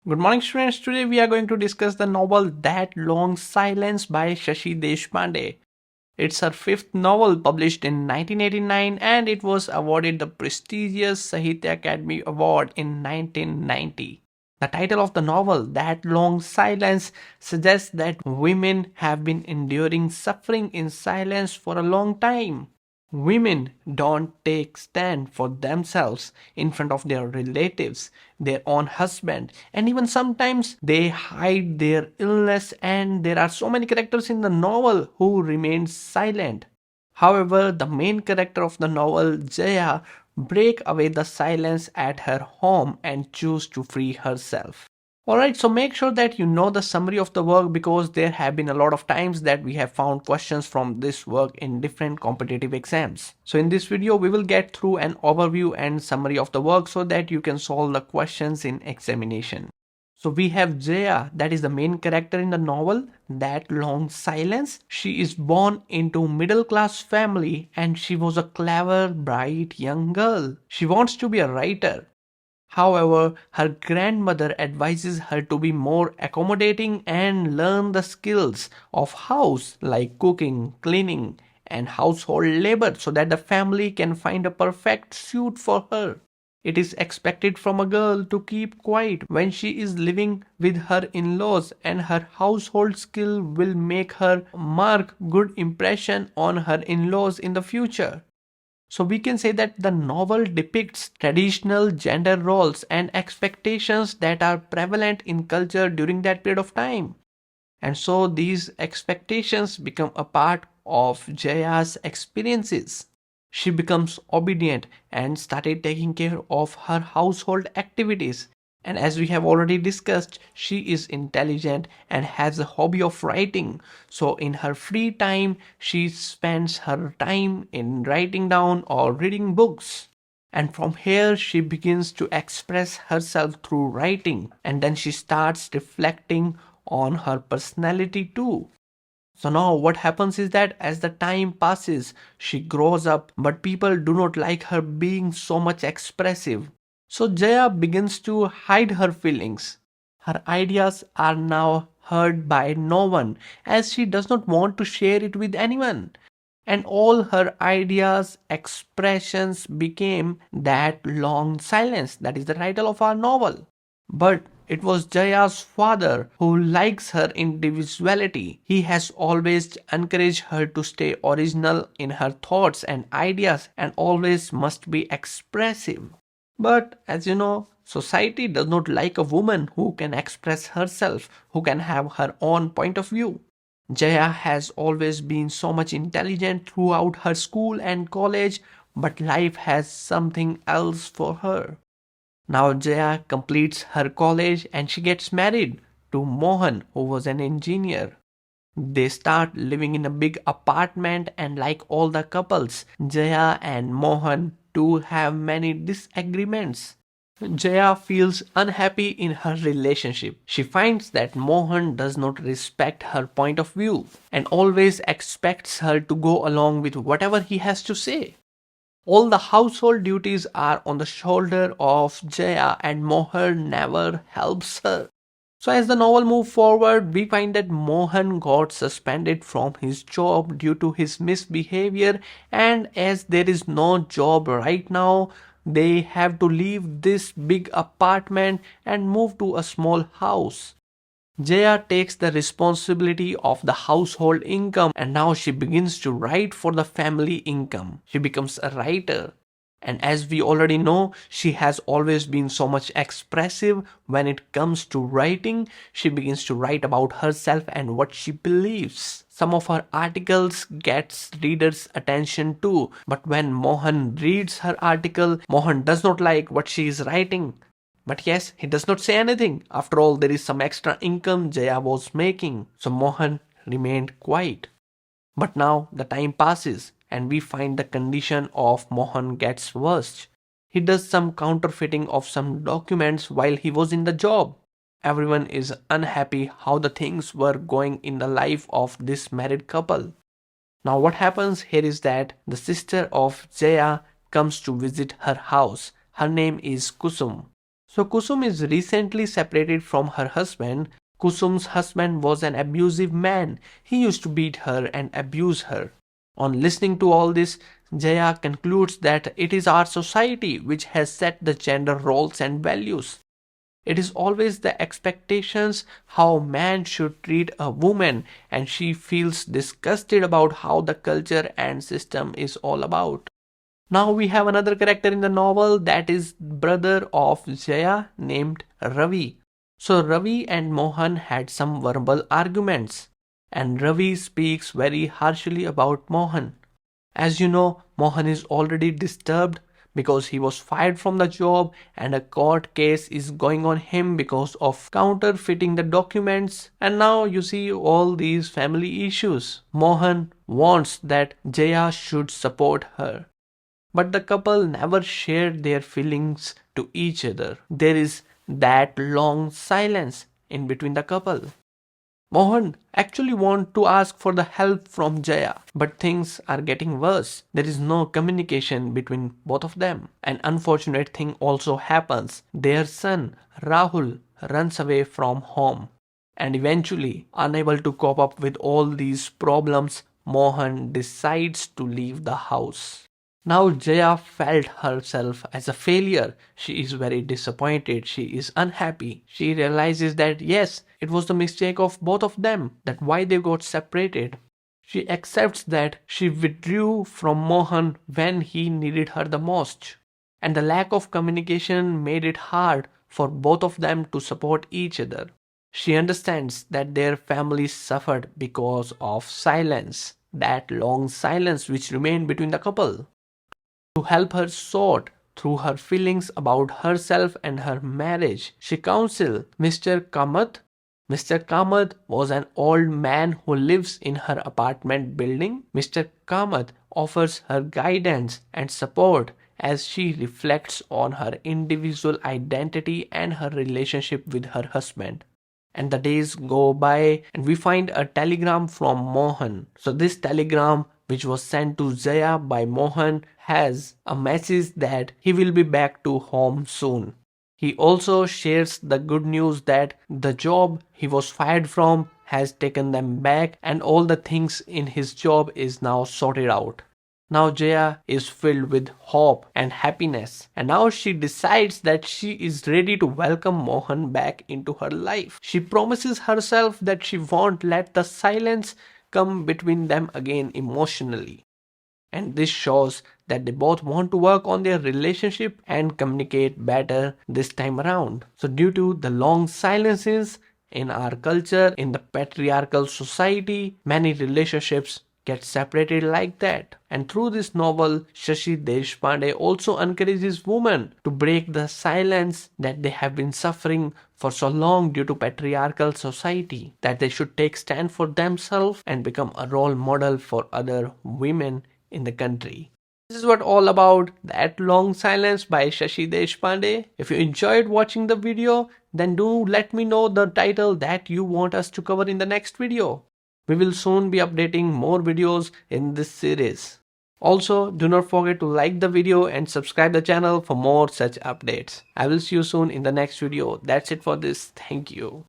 Good morning, students. Today we are going to discuss the novel That Long Silence by Shashi Deshpande. It's her fifth novel published in 1989 and it was awarded the prestigious Sahitya Academy Award in 1990. The title of the novel, That Long Silence, suggests that women have been enduring suffering in silence for a long time. Women don't take stand for themselves in front of their relatives, their own husband, and even sometimes they hide their illness, and there are so many characters in the novel who remain silent. However, the main character of the novel, Jaya, break away the silence at her home and choose to free herself. Alright, so make sure that you know the summary of the work because there have been a lot of times that we have found questions from this work in different competitive exams. So in this video, we will get through an overview and summary of the work so that you can solve the questions in examination. So we have Jaya, that is the main character in the novel, That Long Silence. She is born into middle class family and she was a clever, bright young girl. She wants to be a writer. However, her grandmother advises her to be more accommodating and learn the skills of house like cooking, cleaning, and household labor so that the family can find a perfect suit for her. It is expected from a girl to keep quiet when she is living with her in-laws, and her household skill will make her mark good impression on her in-laws in the future. So we can say that the novel depicts traditional gender roles and expectations that are prevalent in culture during that period of time. And so these expectations become a part of Jaya's experiences. She becomes obedient and started taking care of her household activities. And as we have already discussed, she is intelligent and has a hobby of writing. So in her free time, she spends her time in writing down or reading books. And from here, she begins to express herself through writing. And then she starts reflecting on her personality too. So now what happens is that as the time passes, she grows up, but people do not like her being so much expressive. So Jaya begins to hide her feelings. Her ideas are now heard by no one as she does not want to share it with anyone. And all her ideas, expressions became that long silence. That is the title of our novel. But it was Jaya's father who likes her individuality. He has always encouraged her to stay original in her thoughts and ideas and always must be expressive. But as you know, society does not like a woman who can express herself, who can have her own point of view. Jaya has always been so much intelligent throughout her school and college, but life has something else for her. Now Jaya completes her college and she gets married to Mohan, who was an engineer. They start living in a big apartment, and like all the couples, Jaya and Mohan too have many disagreements. Jaya feels unhappy in her relationship. She finds that Mohan does not respect her point of view and always expects her to go along with whatever he has to say. All the household duties are on the shoulder of Jaya and Mohan never helps her. So as the novel moves forward, we find that Mohan got suspended from his job due to his misbehavior, and as there is no job right now, they have to leave this big apartment and move to a small house. Jaya takes the responsibility of the household income and now she begins to write for the family income. She becomes a writer. And as we already know, she has always been so much expressive when it comes to writing. She begins to write about herself and what she believes. Some of her articles gets readers' attention too. But when Mohan reads her article, Mohan does not like what she is writing. But yes, he does not say anything. After all, there is some extra income Jaya was making. So Mohan remained quiet. But now the time passes and we find the condition of Mohan gets worse. He does some counterfeiting of some documents while he was in the job. Everyone is unhappy how the things were going in the life of this married couple. Now what happens here is that the sister of Jaya comes to visit her house. Her name is Kusum. So Kusum is recently separated from her husband. Kusum's husband was an abusive man. He used to beat her and abuse her. On listening to all this, Jaya concludes that it is our society which has set the gender roles and values. It is always the expectations how man should treat a woman, and she feels disgusted about how the culture and system is all about. Now we have another character in the novel, that is brother of Jaya named Ravi. So Ravi and Mohan had some verbal arguments, and Ravi speaks very harshly about Mohan. As you know, Mohan is already disturbed because he was fired from the job and a court case is going on him because of counterfeiting the documents, and now you see all these family issues. Mohan wants that Jaya should support her. But the couple never shared their feelings to each other. There is that long silence in between the couple. Mohan actually wants to ask for the help from Jaya, but things are getting worse. There is no communication between both of them. An unfortunate thing also happens. Their son, Rahul, runs away from home. And eventually, unable to cope up with all these problems, Mohan decides to leave the house. Now Jaya felt herself as a failure. She is very disappointed. She is unhappy. She realizes that yes, it was the mistake of both of them, that why they got separated. She accepts that she withdrew from Mohan when he needed her the most. And the lack of communication made it hard for both of them to support each other. She understands that their families suffered because of silence, that long silence which remained between the couple. To help her sort through her feelings about herself and her marriage, she counsels Mr. Kamath. Mr. Kamath was an old man who lives in her apartment building. Mr. Kamath offers her guidance and support as she reflects on her individual identity and her relationship with her husband. And the days go by and we find a telegram from Mohan. So this telegram, which was sent to Jaya by Mohan, has a message that he will be back to home soon. He also shares the good news that the job he was fired from has taken them back and all the things in his job is now sorted out. Now Jaya is filled with hope and happiness, and now she decides that she is ready to welcome Mohan back into her life. She promises herself that she won't let the silence come between them again emotionally. And this shows that they both want to work on their relationship and communicate better this time around. So due to the long silences in our culture, in the patriarchal society, many relationships get separated like that. And through this novel, Shashi Deshpande also encourages women to break the silence that they have been suffering for so long due to patriarchal society, that they should take stand for themselves and become a role model for other women in the country. This is what all about That Long Silence by Shashi Deshpande. If you enjoyed watching the video, then do let me know the title that you want us to cover in the next video. We will soon be updating more videos in this series. Also, do not forget to like the video and subscribe the channel for more such updates. I will see you soon in the next video. That's it for this. Thank you.